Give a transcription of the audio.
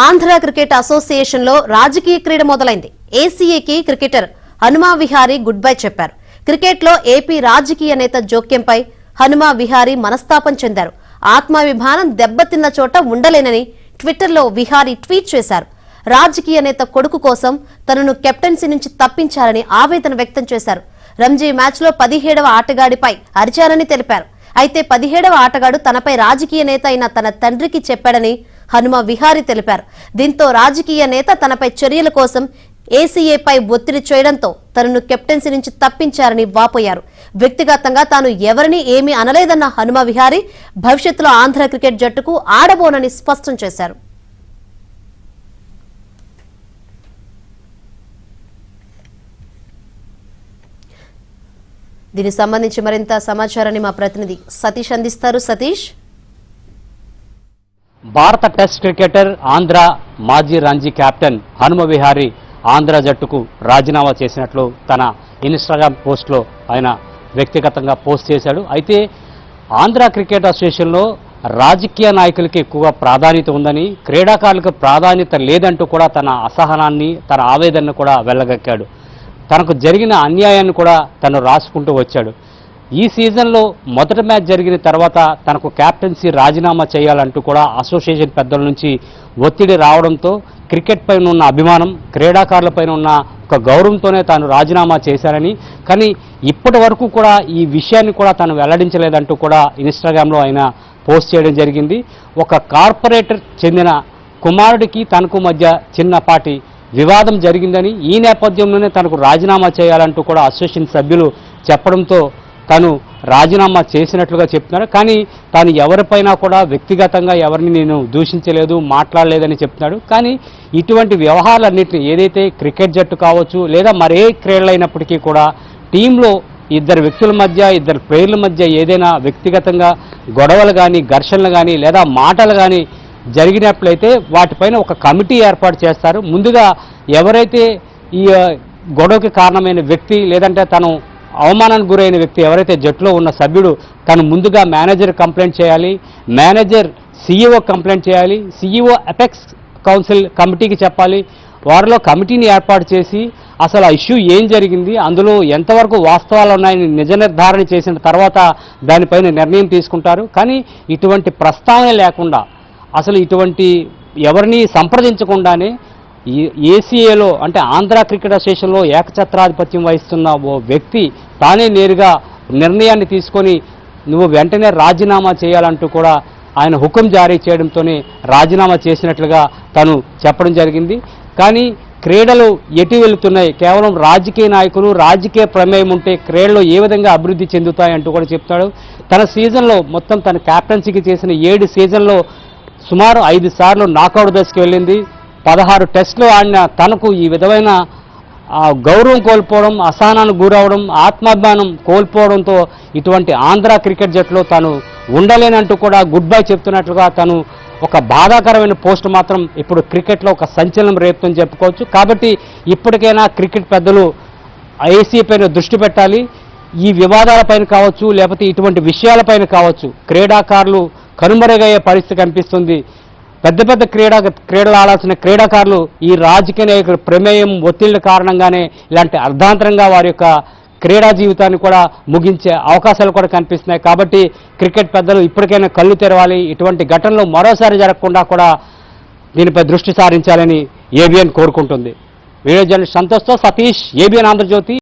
Andhra cricket association లో రాజకీయ క్రీడ మొదలైంది. ఏసీఏకి cricketer Hanuma Vihari good bye చెప్పారు. క్రికెట్ లో ఏపీ రాజకీయ నేత జోక్యంపై హనుమా విహారీ మనస్తాపం చెందారు. ఆత్మాభిమానం దెబ్బతిన్న చోట ఉండలేనని ట్విట్టర్లో విహారీ ట్వీట్ చేశారు. రాజకీయ నేత కొడుకు కోసం తనను కెప్టెన్సీ నుంచి తప్పించారని ఆవేదన వ్యక్తం చేశారు. రంజీ మ్యాచ్లో 17వ ఆటగాడిపై అరిచారని తెలిపారు. అయితే 17వ ఆటగాడు తనపై రాజకీయ నేత అయిన తన తండ్రికి చెప్పాడని హనుమా విహారీ తెలిపారు. దీంతో రాజకీయ నేత తనపై చర్యల కోసం ఏసీఏపై ఒత్తిడి చేయడంతో తనను కెప్టెన్సీ నుంచి తప్పించారని వాపోయారు. వ్యక్తిగతంగా తాను ఎవరిని ఏమీ అనలేదన్న హనుమా విహారీ భవిష్యత్తులో ఆంధ్ర క్రికెట్ జట్టుకు ఆడబోనని స్పష్టం చేశారు. దీనికి సంబంధించి మరింత సమాచారాన్ని మా ప్రతినిధి సతీష్ అందిస్తారు. సతీష్, భారత టెస్ట్ క్రికెటర్ ఆంధ్ర మాజీ రంజీ కెప్టెన్ హనుమ విహారీ ఆంధ్ర జట్టుకు రాజీనామా చేసినట్లు తన ఇన్స్టాగ్రామ్ పోస్ట్లో ఆయన వ్యక్తిగతంగా పోస్ట్ చేశాడు. అయితే ఆంధ్ర క్రికెట్ అసోసియేషన్లో రాజకీయ నాయకులకి ఎక్కువగా ప్రాధాన్యత ఉందని, క్రీడాకారులకు ప్రాధాన్యత లేదంటూ కూడా తన అసహనాన్ని, తన ఆవేదనను కూడా వెళ్ళగక్కాడు. తనకు జరిగిన అన్యాయాన్ని కూడా తను రాసుకుంటూ వచ్చాడు. ఈ సీజన్లో మొదటి మ్యాచ్ జరిగిన తర్వాత తనకు కెప్టెన్సీ రాజీనామా చేయాలంటూ కూడా అసోసియేషన్ పెద్దల నుంచి ఒత్తిడి రావడంతో క్రికెట్ పైన ఉన్న అభిమానం, క్రీడాకారులపైన ఉన్న ఒక గౌరవంతోనే తాను రాజీనామా చేశారని, కానీ ఇప్పటి వరకు కూడా ఈ విషయాన్ని కూడా తాను వెల్లడించలేదంటూ కూడా ఇన్స్టాగ్రామ్లో ఆయన పోస్ట్ చేయడం జరిగింది. ఒక కార్పొరేటర్ చెందిన కుమారుడికి తనకు మధ్య చిన్నపాటి వివాదం జరిగిందని, ఈ నేపథ్యంలోనే తనకు రాజీనామా చేయాలంటూ కూడా అసోసియేషన్ సభ్యులు చెప్పడంతో తను రాజీనామా చేసినట్లుగా చెప్తున్నారు. కానీ తాను ఎవరిపైనా కూడా వ్యక్తిగతంగా ఎవరిని నేను దూషించలేదు, మాట్లాడలేదని చెప్తున్నాడు. కానీ ఇటువంటి వ్యవహారాలన్నింటినీ ఏదైతే క్రికెట్ జట్టు కావచ్చు లేదా మరే క్రీడలైనప్పటికీ కూడా టీంలో ఇద్దరు వ్యక్తుల మధ్య, ఇద్దరు ప్లేయర్ల మధ్య ఏదైనా వ్యక్తిగతంగా గొడవలు కానీ, ఘర్షణలు కానీ లేదా మాటలు కానీ జరిగినట్లయితే వాటిపైన ఒక కమిటీ ఏర్పాటు చేస్తారు. ముందుగా ఎవరైతే ఈ గొడవకి కారణమైన వ్యక్తి లేదంటే తను అవమానానికి గురైన వ్యక్తి ఎవరైతే జట్టులో ఉన్న సభ్యుడు తను ముందుగా మేనేజర్ కంప్లైంట్ చేయాలి, మేనేజర్ సీఈఓ కంప్లైంట్ చేయాలి, సీఈఓ అపెక్స్ కౌన్సిల్ కమిటీకి చెప్పాలి. వారిలో కమిటీని ఏర్పాటు చేసి అసలు ఆ ఇష్యూ ఏం జరిగింది, అందులో ఎంతవరకు వాస్తవాలు ఉన్నాయని నిజ నిర్ధారణ చేసిన తర్వాత దానిపైన నిర్ణయం తీసుకుంటారు. కానీ ఇటువంటి ప్రస్తావన లేకుండా, అసలు ఇటువంటి ఎవరిని సంప్రదించకుండానే ఏసీఏలో అంటే ఆంధ్ర క్రికెట్ అసోసియేషన్లో ఏకఛత్రాధిపత్యం వహిస్తున్న ఓ వ్యక్తి తానే నేరుగా నిర్ణయాన్ని తీసుకొని నువ్వు వెంటనే రాజీనామా చేయాలంటూ కూడా ఆయన హుకుం జారీ చేయడంతోనే రాజీనామా చేసినట్లుగా తను చెప్పడం జరిగింది. కానీ క్రీడలు ఎటు వెళుతున్నాయి, కేవలం రాజకీయ నాయకులు, రాజకీయ ప్రమేయం ఉంటే క్రీడలు ఏ విధంగా అభివృద్ధి చెందుతాయంటూ కూడా చెప్తాడు. తన సీజన్లో మొత్తం తన కెప్టెన్సీకి చేసిన 7 సీజన్లో సుమారు 5 సార్లు నాకౌట్ దశకి వెళ్ళింది. 16 టెస్టులు ఆడిన తనకు ఈ విధమైన గౌరవం కోల్పోవడం, అసహనానికి గురవడం, ఆత్మాభిమానం కోల్పోవడంతో ఇటువంటి ఆంధ్ర క్రికెట్ జట్టులో తాను ఉండలేనంటూ కూడా గుడ్ బై చెప్తున్నట్లుగా తను ఒక బాధాకరమైన పోస్ట్ మాత్రం ఇప్పుడు క్రికెట్లో ఒక సంచలనం రేపుతుందని చెప్పుకోవచ్చు. కాబట్టి ఇప్పటికైనా క్రికెట్ పెద్దలు ఐసీసీ పైన దృష్టి పెట్టాలి. ఈ వివాదాలపైన కావచ్చు లేకపోతే ఇటువంటి విషయాలపైన కావచ్చు క్రీడాకారులు కనుమరుగయ్యే పరిస్థితి కనిపిస్తుంది. పెద్ద పెద్ద క్రీడలు ఆడాల్సిన క్రీడాకారులు ఈ రాజకీయ నాయకుల ప్రమేయం, ఒత్తిళ్ల కారణంగానే ఇలాంటి అర్ధాంతరంగా వారి యొక్క క్రీడా జీవితాన్ని కూడా ముగించే అవకాశాలు కూడా కనిపిస్తున్నాయి. కాబట్టి క్రికెట్ పెద్దలు ఇప్పటికైనా కళ్ళు తెరవాలి. ఇటువంటి ఘటనలు మరోసారి జరగకుండా కూడా దీనిపై దృష్టి సారించాలని ఏబిఎన్ కోరుకుంటుంది. వీడియో జర్నలిస్ట్ సంతోష్తో సతీష్, ఏబిఎన్ ఆంధ్రజ్యోతి.